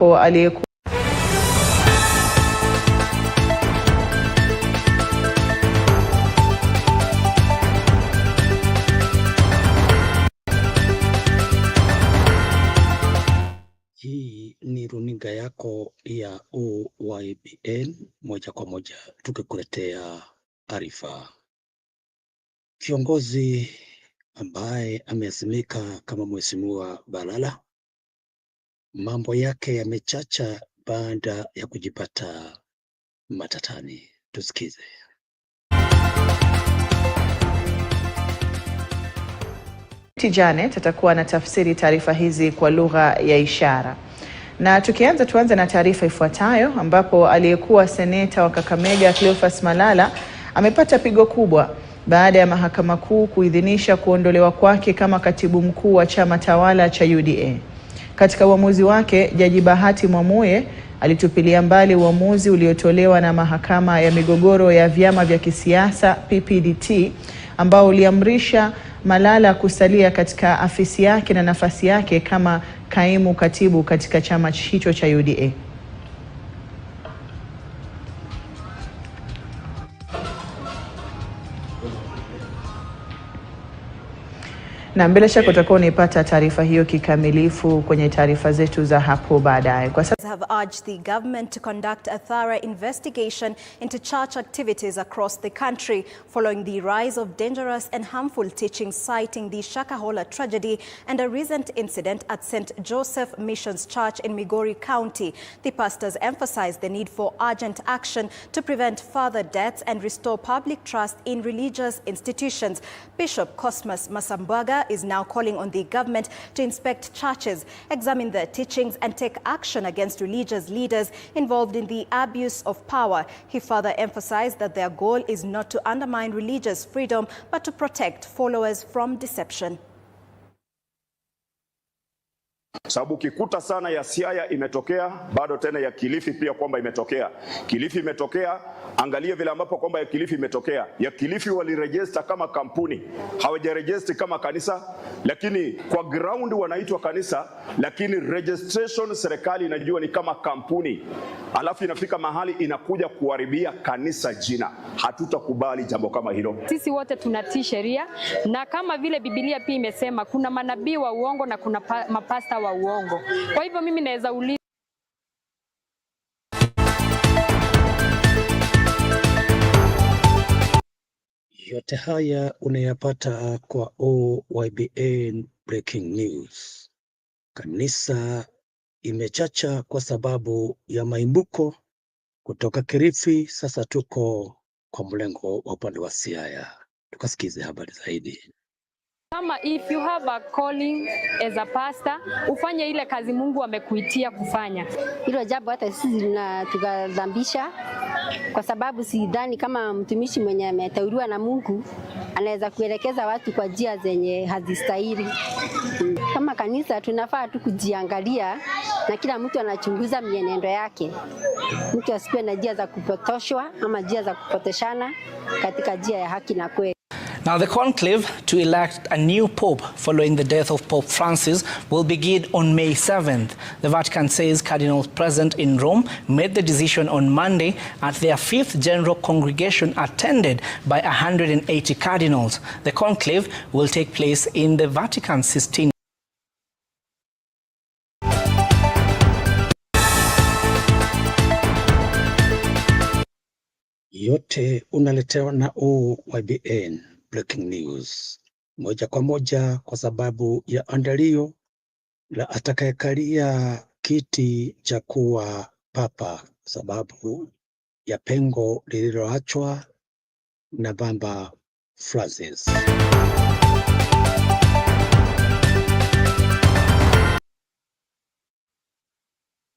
Aliyekuwa hii ni runinga yako ya OYBN moja kwa moja tukikuletea taarifa. Kiongozi ambaye ameazimika kama Mheshimiwa Balala, mambo yake yamechacha baada ya kujipata matatani. Tusikize. Janet atakuwa na tafsiri taarifa hizi kwa lugha ya ishara. Na tuanze na taarifa ifuatayo ambapo aliyekuwa seneta wa Kakamega Cleophas Malala amepata pigo kubwa baada ya mahakama kuu kuidhinisha kuondolewa kwake kama katibu mkuu wa chama tawala cha UDA. Katika uamuzi wake, Jaji Bahati Mwamuye alitupilia mbali uamuzi uliotolewa na mahakama ya migogoro ya vyama vya kisiasa PPDT ambao uliamrisha Malala kusalia katika afisi yake na nafasi yake kama kaimu katibu katika chama hicho cha UDA. Na bila shaka utakuwa unapata taarifa hiyo kikamilifu kwenye taarifa zetu za hapo baadaye. Kwa sasa have urged the government to conduct a thorough investigation into church activities across the country following the rise of dangerous and harmful teachings, citing the Shakahola tragedy and a recent incident at St. Joseph Missions Church in Migori County. The pastors emphasized the need for urgent action to prevent further deaths and restore public trust in religious institutions. Bishop Cosmas Masambaga is now calling on the government to inspect churches, examine their teachings and take action against religious leaders involved in the abuse of power. He further emphasized that their goal is not to undermine religious freedom but to protect followers from deception. Sababu kikuta sana ya Siaya imetokea, bado tena ya Kilifi pia kwamba imetokea. Kilifi imetokea, angalia vile ambapo kwamba ya Kilifi imetokea. Ya Kilifi waliregister kama kampuni, hawajaregister kama kanisa, lakini kwa ground wanaitwa kanisa, lakini registration serikali inajua ni kama kampuni. Alafu inafika mahali inakuja kuharibia kanisa jina. Hatutakubali jambo kama hilo. Sisi wote tunatii sheria, na kama vile Biblia pia imesema kuna manabii wa uongo na kuna mapasta wa uongo. Kwa hivyo mimi naweza uliza. Yote haya unayapata kwa OYBN Breaking News. Kanisa imechacha kwa sababu ya maimbuko kutoka Kilifi. Sasa tuko kwa mlengo wa upande wa Siaya. Tukasikize habari zaidi. Kama if you have a calling as a pastor, ufanye ile kazi Mungu amekuitia kufanya. Hilo jambo hata sisi tukadhambisha, kwa sababu sidhani kama mtumishi mwenye ameteuliwa na Mungu anaweza kuelekeza watu kwa njia zenye hazistahili. Kama kanisa tunafaa tu kujiangalia na kila mtu anachunguza mienendo yake. Mtu asiwe na njia za kupotoshwa ama njia za kupoteshana katika njia ya haki na kweli. Now, the conclave to elect a new pope following the death of Pope Francis will begin on May 7th. The Vatican says cardinals present in Rome made the decision on Monday at their 5th General Congregation attended by 180 cardinals. The conclave will take place in the Vatican Sistine. Yote unaletewa na OYBN Breaking News moja kwa moja, kwa sababu ya andalio la atakayekalia kiti cha kuwa papa, sababu ya pengo lililoachwa na Baba Francis.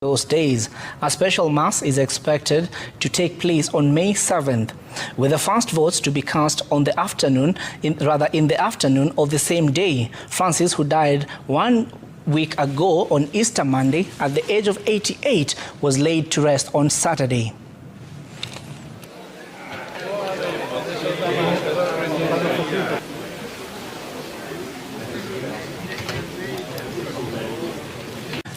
Those days, a special mass is expected to take place on May 7th, with the first votes to be cast on the afternoon, in the afternoon of the same day. Francis, who died 1 week ago on Easter Monday at the age of 88, was laid to rest on Saturday.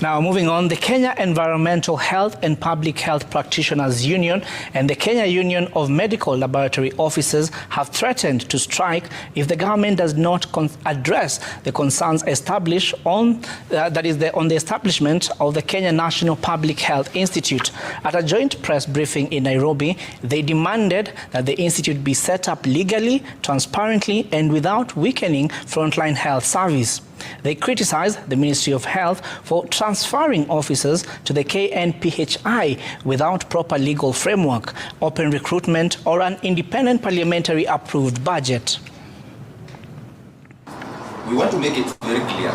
Now, moving on, the Kenya Environmental Health and Public Health Practitioners Union and the Kenya Union of Medical Laboratory Officers have threatened to strike if the government does not address the concerns established on the establishment of the Kenya National Public Health Institute. At a joint press briefing in Nairobi, they demanded that the institute be set up legally, transparently, and without weakening frontline health service. They criticized the Ministry of Health for transferring officers to the KNPHI without proper legal framework, open recruitment, or an independent parliamentary approved budget. We want to make it very clear.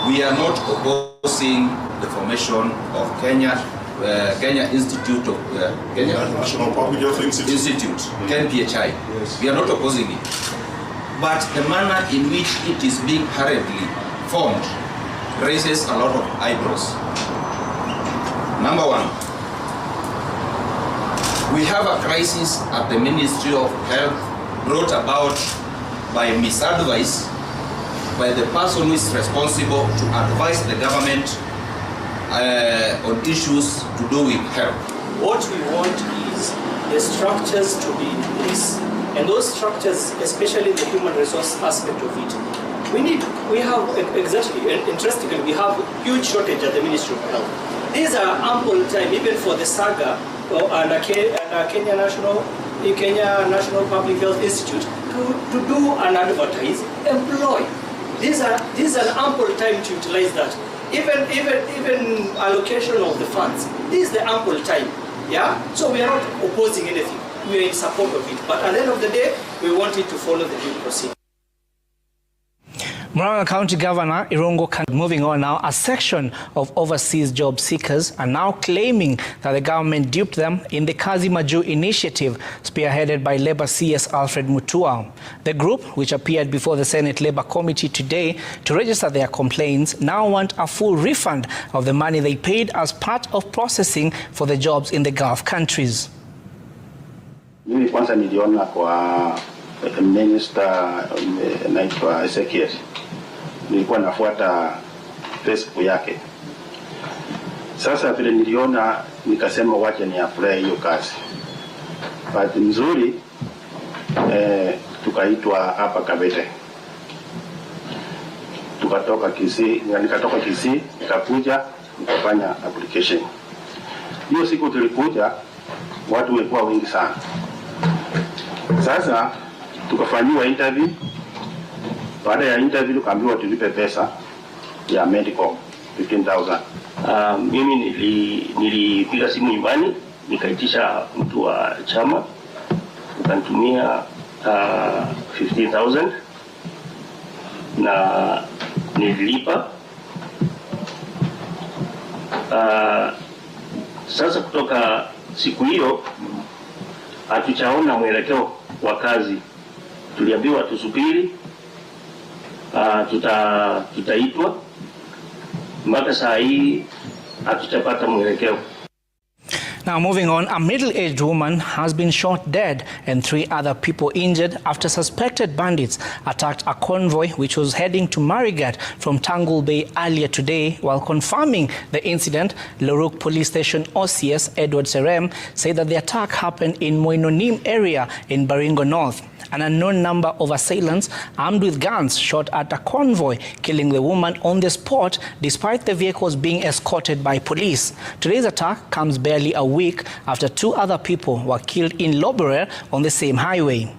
We are not opposing the formation of Kenya Institute of Kenya National Public Health Institute, KNPHI. Yes. We are not opposing it. But the manner in which it is being hurriedly formed raises a lot of eyebrows. Number one, we have a crisis at the Ministry of Health brought about by misadvice by the person who is responsible to advise the government on issues to do with health. What we want is the structures to be in place, and those structures, especially the human resource aspect of it, we have exactly, and interestingly, we have huge shortage at the Ministry of Health. These are ample time, even for the SAGA and Kenya National Public Health Institute to do and advertise, employ. These are ample time to utilize that. Even allocation of the funds, this is the ample time. Yeah? So we are not opposing anything. We are in support of it. But at the end of the day, we want it to follow the due procedure. Murang'a County Governor Irungu. Moving on now, a section of overseas job seekers are now claiming that the government duped them in the Kazi Maju initiative spearheaded by Labour CS Alfred Mutua. The group, which appeared before the Senate Labour Committee today to register their complaints, now want a full refund of the money they paid as part of processing for the jobs in the Gulf countries. Mimi kwanza niliona kwa minister naitwa Ezekiel, nilikuwa nafuata Facebook yake. Sasa vile niliona nikasema wacha ni apply hiyo kazi. Bahati nzuri tukaitwa hapa Kabete. Nikatoka Kisii nikakuja nikafanya application. Hiyo siku tulikuja watu walikuwa wengi sana. Sasa tukafanyiwa interview. Baada ya interview tukaambiwa tulipe pesa ya medical 15,000. Mimi nilipiga simu nyumbani nikaitisha mtu wa chama akanitumia 15,000 na nililipa. Sasa kutoka siku hiyo hatuchaona mwelekeo wa kazi. Tuliambiwa tusubiri, tutaitwa. Mpaka saa hii hatujapata mwelekeo. Now moving on, a middle-aged woman has been shot dead and 3 other people injured after suspected bandits attacked a convoy which was heading to Marigat from Tangul Bay earlier today. While confirming the incident, Loruk Police Station OCS Edward Serem said that the attack happened in Moinonim area in Baringo North. An unknown number of assailants armed with guns shot at a convoy, killing the woman on the spot despite the vehicles being escorted by police. Today's attack comes barely a week after 2 other people were killed in Lobere on the same highway.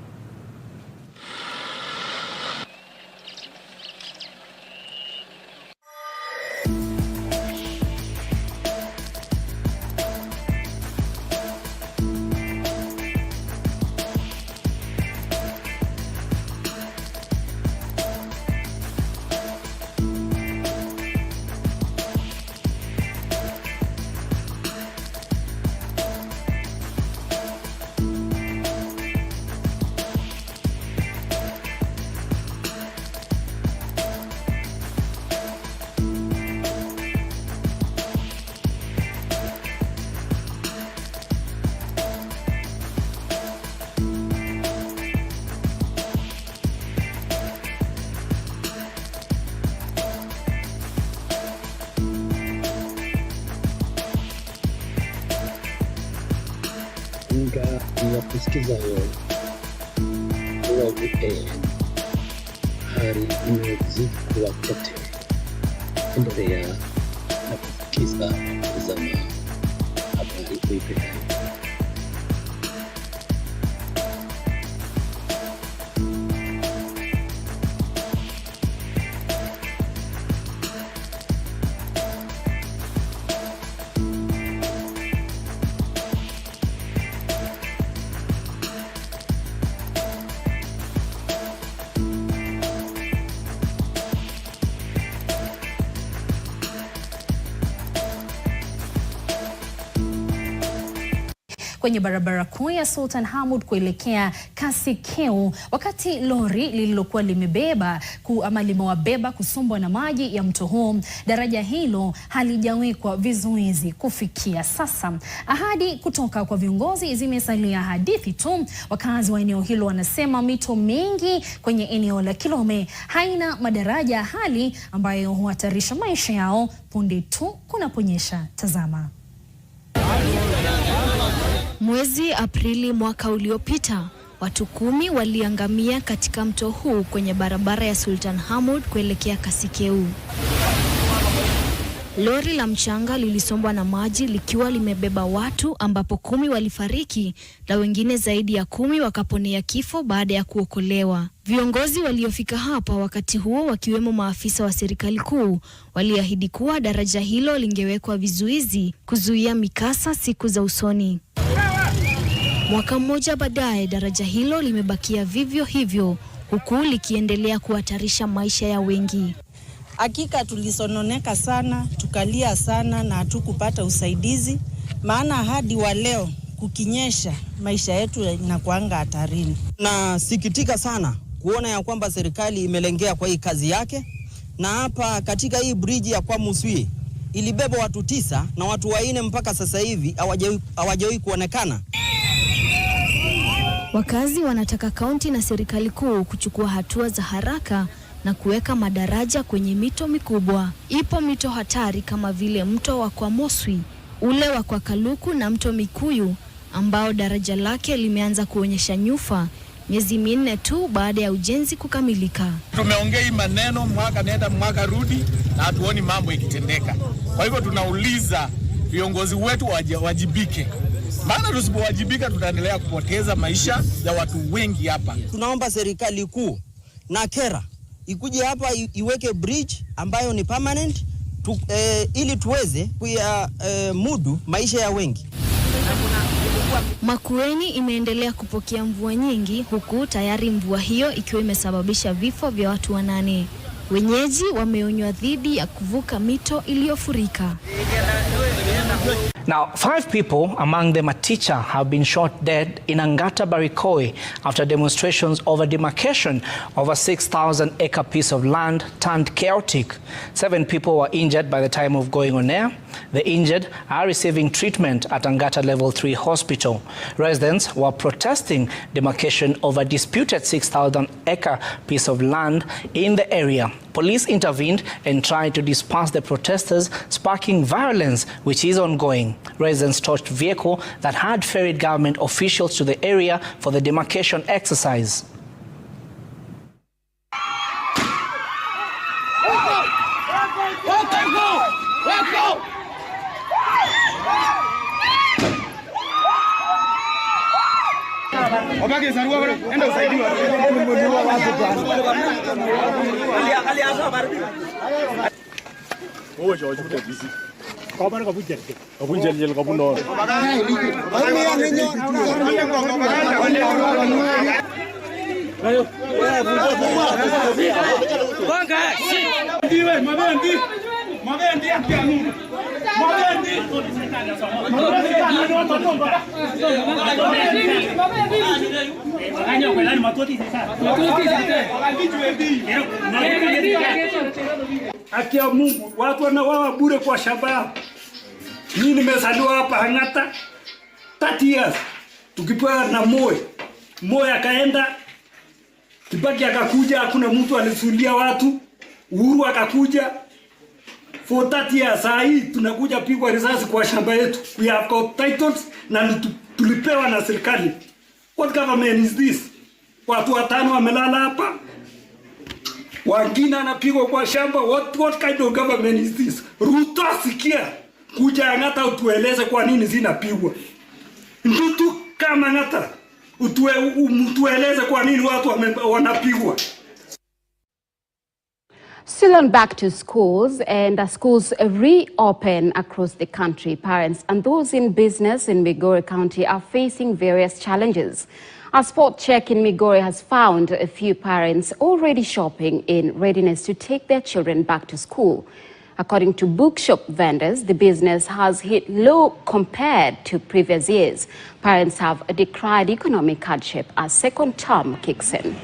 runinga ya kusikizayo UABN, habari inayozidi kuwa kote. Endelea na kusikiza kutazama habari uipendayo. Kwenye barabara kuu ya Sultan Hamud kuelekea Kasikeu, wakati lori lililokuwa limewabeba kusombwa na maji ya mto huo. Daraja hilo halijawekwa vizuizi kufikia sasa. Ahadi kutoka kwa viongozi zimesalia hadithi tu. Wakazi wa eneo hilo wanasema mito mingi kwenye eneo la Kilome haina madaraja, hali ambayo huhatarisha maisha yao punde tu kunaponyesha. Tazama. Mwezi Aprili mwaka uliopita, watu 10 waliangamia katika mto huu kwenye barabara ya Sultan Hamud kuelekea Kasikeu. Lori la mchanga lilisombwa na maji likiwa limebeba watu, ambapo 10 walifariki na wengine zaidi ya 10 wakaponea kifo baada ya kuokolewa. Viongozi waliofika hapa wakati huo, wakiwemo maafisa wa serikali kuu, waliahidi kuwa daraja hilo lingewekwa vizuizi kuzuia mikasa siku za usoni. Mwaka mmoja baadaye, daraja hilo limebakia vivyo hivyo, huku likiendelea kuhatarisha maisha ya wengi. Hakika tulisononeka sana, tukalia sana na hatukupata usaidizi, maana hadi wa leo kukinyesha maisha yetu inakuanga hatarini. Na sikitika sana kuona ya kwamba serikali imelengea kwa hii kazi yake, na hapa katika hii bridge ya kwa Muswi ilibeba watu 9 na watu 4 mpaka sasa hivi hawajawahi kuonekana. Wakazi wanataka kaunti na serikali kuu kuchukua hatua za haraka na kuweka madaraja kwenye mito mikubwa. Ipo mito hatari kama vile mto wa kwa Moswi, ule wa kwa Kaluku na mto Mikuyu, ambao daraja lake limeanza kuonyesha nyufa miezi 4 tu baada ya ujenzi kukamilika. Tumeongea maneno mwaka nenda mwaka rudi na hatuoni mambo ikitendeka. Kwa hivyo tunauliza viongozi wetu wajibike. Maana tusipowajibika tutaendelea kupoteza maisha ya watu wengi hapa. Tunaomba serikali kuu na kera ikuje hapa iweke bridge ambayo ni permanent ili tuweze mudu maisha ya wengi. Makueni imeendelea kupokea mvua nyingi, huku tayari mvua hiyo ikiwa imesababisha vifo vya watu 8. Wenyeji wameonywa dhidi ya kuvuka mito iliyofurika. Now, 5 people, among them a teacher, have been shot dead in Angata Barikoi after demonstrations over demarcation of a 6,000-acre piece of land turned chaotic. 7 people were injured by the time of going on air. The injured are receiving treatment at Angata Level 3 Hospital. Residents were protesting demarcation of a disputed 6,000-acre piece of land in the area. Police intervened and tried to disperse the protesters, sparking violence, which is ongoing. Residents torched a vehicle that had ferried government officials to the area for the demarcation exercise. Haki ya Mungu, watu wanawawa bure kwa shamba yao. Mimi nimezaliwa hapa Angata 30 years. Tukipewa na Moi akaenda, Kibaki akakuja, hakuna mtu alisulia watu. Uhuru akakuja. For 30 years, saa hii tunakuja pigwa risasi kwa shamba yetu. We have got titles na tulipewa na serikali. What government is this? Watu watano wamelala hapa, wengine anapigwa kwa shamba. What kind of government is this? Ruto, sikia, kuja Ang'ata utueleze kwa nini zinapigwa. Mtu kama Ang'ata utueleze kwa nini watu wanapigwa. Still on back to schools, and as schools reopen across the country, parents and those in business in Migori County are facing various challenges. A spot check in Migori has found a few parents already shopping in readiness to take their children back to school. According to bookshop vendors, the business has hit low compared to previous years. Parents have decried economic hardship as second term kicks in.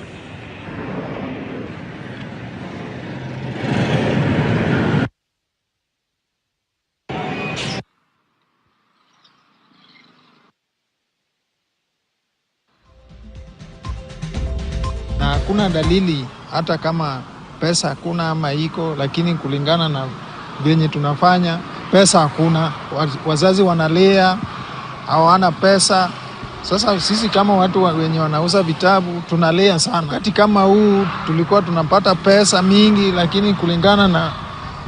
Na hakuna dalili hata kama pesa hakuna ama iko, lakini kulingana na venye tunafanya pesa hakuna. Wazazi wanalia, hawana pesa. Sasa sisi kama watu wenye wanauza vitabu tunalia sana. Wakati kama huu tulikuwa tunapata pesa mingi, lakini kulingana na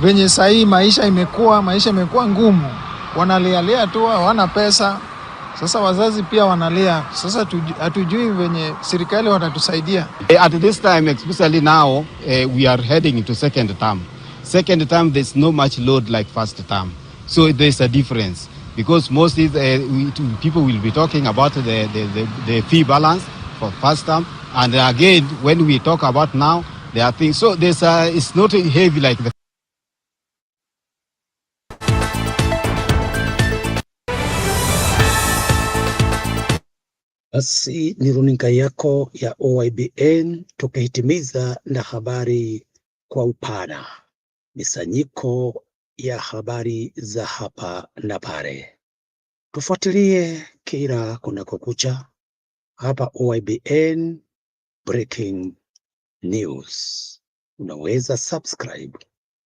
venye sahii maisha imekuwa ngumu. Wanalia tu, hawana pesa. Sasa wazazi pia wanalia. Sasa hatujui venye serikali watatusaidia. At this time, especially now, we are heading into second term. Second term, there's no much load like first term. So there's a difference. Because mostly people will be talking about the fee balance for first term. And again, when we talk about now, there are things. So it's not heavy like the Basi ni runinga yako ya OIBN tukihitimiza na habari kwa upana. Misanyiko ya habari za hapa na pale. Tufuatilie kila kunakokucha hapa OIBN Breaking News. Unaweza subscribe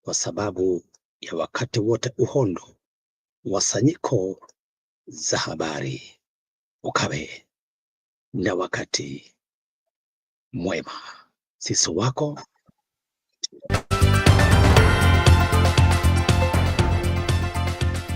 kwa sababu ya wakati wote uhondo wasanyiko za habari. Ukawe na wakati mwema. Sisi wako